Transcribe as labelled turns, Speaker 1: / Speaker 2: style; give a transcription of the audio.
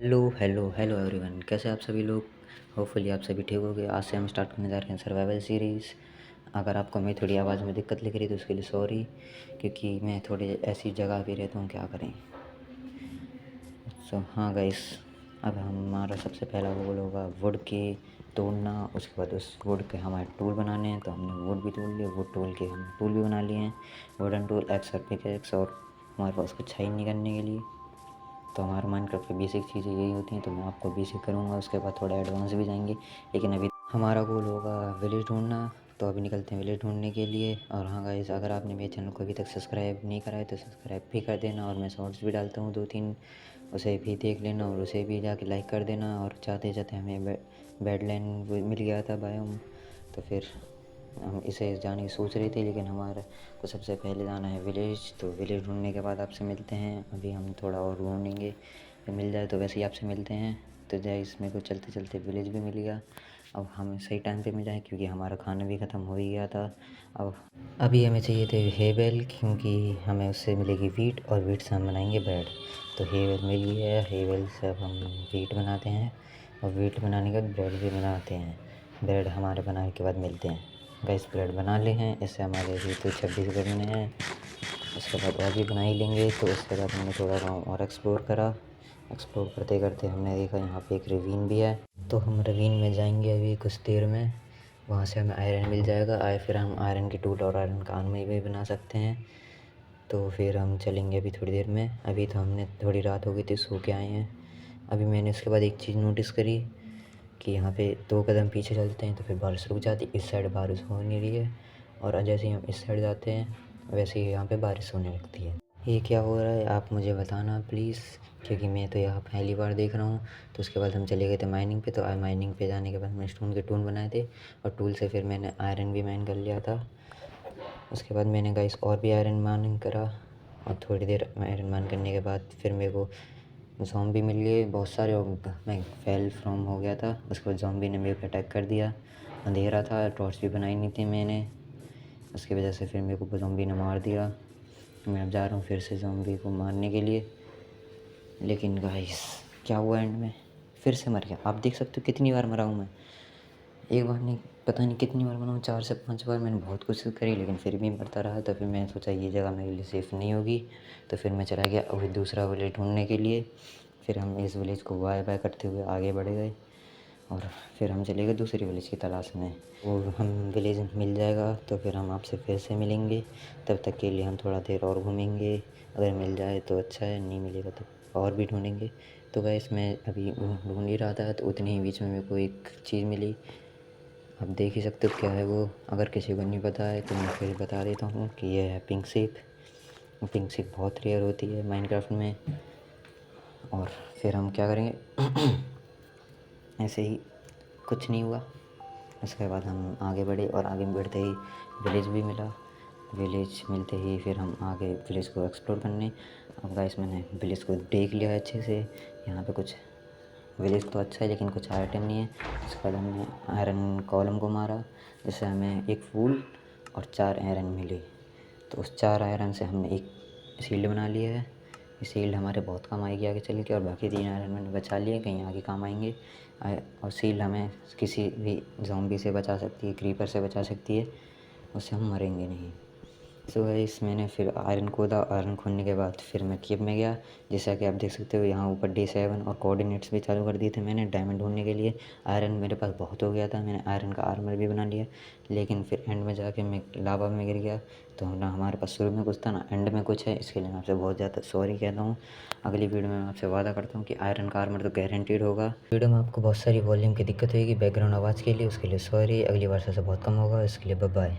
Speaker 1: Hello hello hello everyone, कैसे आप सभी लोग। होपफुली आप सभी ठीक होंगे। आज से हम स्टार्ट करने जा रहे हैं सर्वाइवल सीरीज़। अगर आपको मेरी थोड़ी आवाज़ में दिक्कत लग रही है तो उसके लिए सॉरी, क्योंकि मैं थोड़ी ऐसी जगह पे रहता हूँ, क्या करें। हाँ गाइस, अब हमारा सबसे पहला गोल होगा वुड के तोड़ना। उसके बाद उस वुड के हमारे टूल बनाने हैं, तो हमने वुड भी तोड़ लिए। वुड तोड़ के हम टूल भी बना लिए हैं, वुडन टूल, एक्स और पिकैक्स। और हमारे पास कुछ है ही नहीं करने के लिए। तो हमारे माइनक्राफ्ट की बेसिक चीज़ें यही होती हैं, तो मैं आपको बेसिक करूँगा, उसके बाद थोड़ा एडवांस भी जाएंगे। लेकिन अभी हमारा गोल होगा विलेज ढूंढना। तो अभी निकलते हैं विलेज ढूंढने के लिए। और हाँ गाइस, अगर आपने मेरे चैनल को अभी तक सब्सक्राइब नहीं करा है तो सब्सक्राइब भी कर देना। और मैं शॉर्ट्स भी डालता हूँ 2-3, उसे भी देख लेना और उसे भी जाके लाइक कर देना। और चाहते चाहते हमें बैडलैंड मिल गया था बायोम, तो फिर हम इसे जाने की सोच रहे थे, लेकिन हमारा को सबसे पहले जाना है विलेज। तो विलेज ढूंढने के बाद आपसे मिलते हैं। अभी हम थोड़ा और ढूंढेंगे, फिर मिल जाए तो वैसे ही आपसे मिलते हैं। तो जय, इसमें को चलते चलते विलेज भी मिल गया। अब हम सही टाइम पे मिल जाए, क्योंकि हमारा खाना भी ख़त्म हो ही गया था। अब अभी हमें चाहिए थे हेवेल, क्योंकि हमें उससे मिलेगी वीट, और वीट से हम बनाएंगे ब्रेड। तो हेवेल मिल गया है, हेवेल से अब हम वीट बनाते हैं, और वीट बनाने के बाद ब्रेड भी बनाते हैं। ब्रेड हमारे बनाने के बाद मिलते हैं। गैस ब्रेड बना ले हैं, इससे हमारे भी तो 26 करने हैं। उसके बाद और भी बना ही लेंगे। तो उसके बाद हमने थोड़ा गाँव और एक्सप्लोर करा। एक्सप्लोर करते करते हमने देखा यहाँ पे एक रवीन भी है, तो हम रवीन में जाएंगे अभी कुछ देर में। वहाँ से हमें आयरन मिल जाएगा, फिर हम आयरन की टूल और आयरन का आर्मर भी बना सकते हैं। तो फिर हम चलेंगे अभी थोड़ी देर में। अभी तो हमने थोड़ी रात हो गई थी, सो के आए हैं। अभी मैंने उसके बाद एक चीज़ नोटिस करी कि यहाँ पे 2 कदम पीछे चलते हैं तो फिर बारिश रुक जाती। इस साइड बारिश हो नहीं रही है, और जैसे ही हम इस साइड जाते हैं वैसे ही यहाँ पे बारिश होने लगती है। ये क्या हो रहा है आप मुझे बताना प्लीज़, क्योंकि मैं तो यहाँ पहली बार देख रहा हूँ। तो उसके बाद हम चले गए थे माइनिंग पे। तो माइनिंग पे जाने के बाद मैंने स्टोन के टूल बनाए थे, और टूल से फिर मैंने आयरन भी माइन कर लिया था। उसके बाद मैंने गाइस और भी आयरन माइनिंग करा, और थोड़ी देर आयरन माइन करने के बाद फिर मेरे को ज़ॉम्बी मिल गए बहुत सारे, और मैं फेल फ्रॉम हो गया था। उसके बाद ज़ॉम्बी ने मेरे को अटैक कर दिया। अंधेरा था, टॉर्च भी बनाई नहीं थी मैंने, उसकी वजह से फिर मेरे को ज़ॉम्बी ने मार दिया। मैं अब जा रहा हूँ फिर से ज़ॉम्बी को मारने के लिए। लेकिन गाइस क्या हुआ एंड में, फिर से मर गया। आप देख सकते हो कितनी बार मरा हूँ मैं। एक बार नहीं, पता नहीं कितनी बार मरा हूँ, 4 से 5 बार मैंने बहुत कोशिश करी, लेकिन फिर भी मरता रहा। तो फिर मैं सोचा ये जगह मेरे लिए सेफ़ नहीं होगी। तो फिर मैं चला गया अभी दूसरा विलेज ढूंढने के लिए। फिर हम इस विलेज को बाय बाय करते हुए आगे बढ़ गए, और फिर हम चले गए दूसरी विलेज की तलाश में। वो हम विलेज मिल जाएगा तो फिर हम आपसे फिर से मिलेंगे। तब तक के लिए हम थोड़ा देर और घूमेंगे। अगर मिल जाए तो अच्छा है, नहीं मिलेगा तो और भी ढूंढेंगे। तो गैस मैं अभी ढूंढ ही रहा था, तो उतनी ही बीच में मेरे को एक चीज़ मिली। आप देख ही सकते हो क्या है वो। अगर किसी को नहीं पता है तो मैं फिर बता देता हूँ कि ये है पिंक सीप। पिंक सीप बहुत रेयर होती है माइनक्राफ्ट में। और फिर हम क्या करेंगे ऐसे ही, कुछ नहीं हुआ। उसके बाद हम आगे बढ़े, और आगे बढ़ते ही विलेज भी मिला। विलेज मिलते ही फिर हम आगे विलेज को एक्सप्लोर करने। अब गाइस मैंने विलेज को देख लिया है अच्छे से। यहाँ पे कुछ विलेज तो अच्छा है, लेकिन कुछ आइटम नहीं है। उसके बाद हमने आयरन कॉलम को मारा, जिससे हमें एक फूल और 4 आयरन मिले। तो उस 4 आयरन से हमने एक शील्ड बना लिया है। ये शील्ड हमारे बहुत काम आएगी आगे चल के, और बाकी 3 आयरन मैंने बचा लिए, कहीं आगे काम आएंगे। और शील्ड हमें किसी भी ज़ॉम्बी से बचा सकती है, क्रीपर से बचा सकती है, उससे हम मरेंगे नहीं। सो गाइस मैंने फिर आयरन खोदा। आयरन खोदने के बाद फिर मैं केव में गया। जैसा कि आप देख सकते हो यहाँ ऊपर डे 7 और कोऑर्डिनेट्स भी चालू कर दिए थे मैंने डायमंड ढूंढने के लिए। आयरन मेरे पास बहुत हो गया था, मैंने आयरन का आर्मर भी बना लिया। लेकिन फिर एंड में जाके मैं लावा में गिर गया। तो ना हमारे पास शुरू में कुछ था ना एंड में कुछ है, इसके लिए मैं आपसे बहुत ज़्यादा सॉरी कहता हूँ। अगली वीडियो में मैं आपसे वादा करता हूँ कि आयरन का आर्मर तो गारंटीड होगा। वीडियो में आपको बहुत सारी वॉल्यूम की दिक्कत होगी बैकग्राउंड आवाज़ के लिए, उसके लिए सॉरी। अगली बार से बहुत कम होगा, इसके लिए बाय बाय।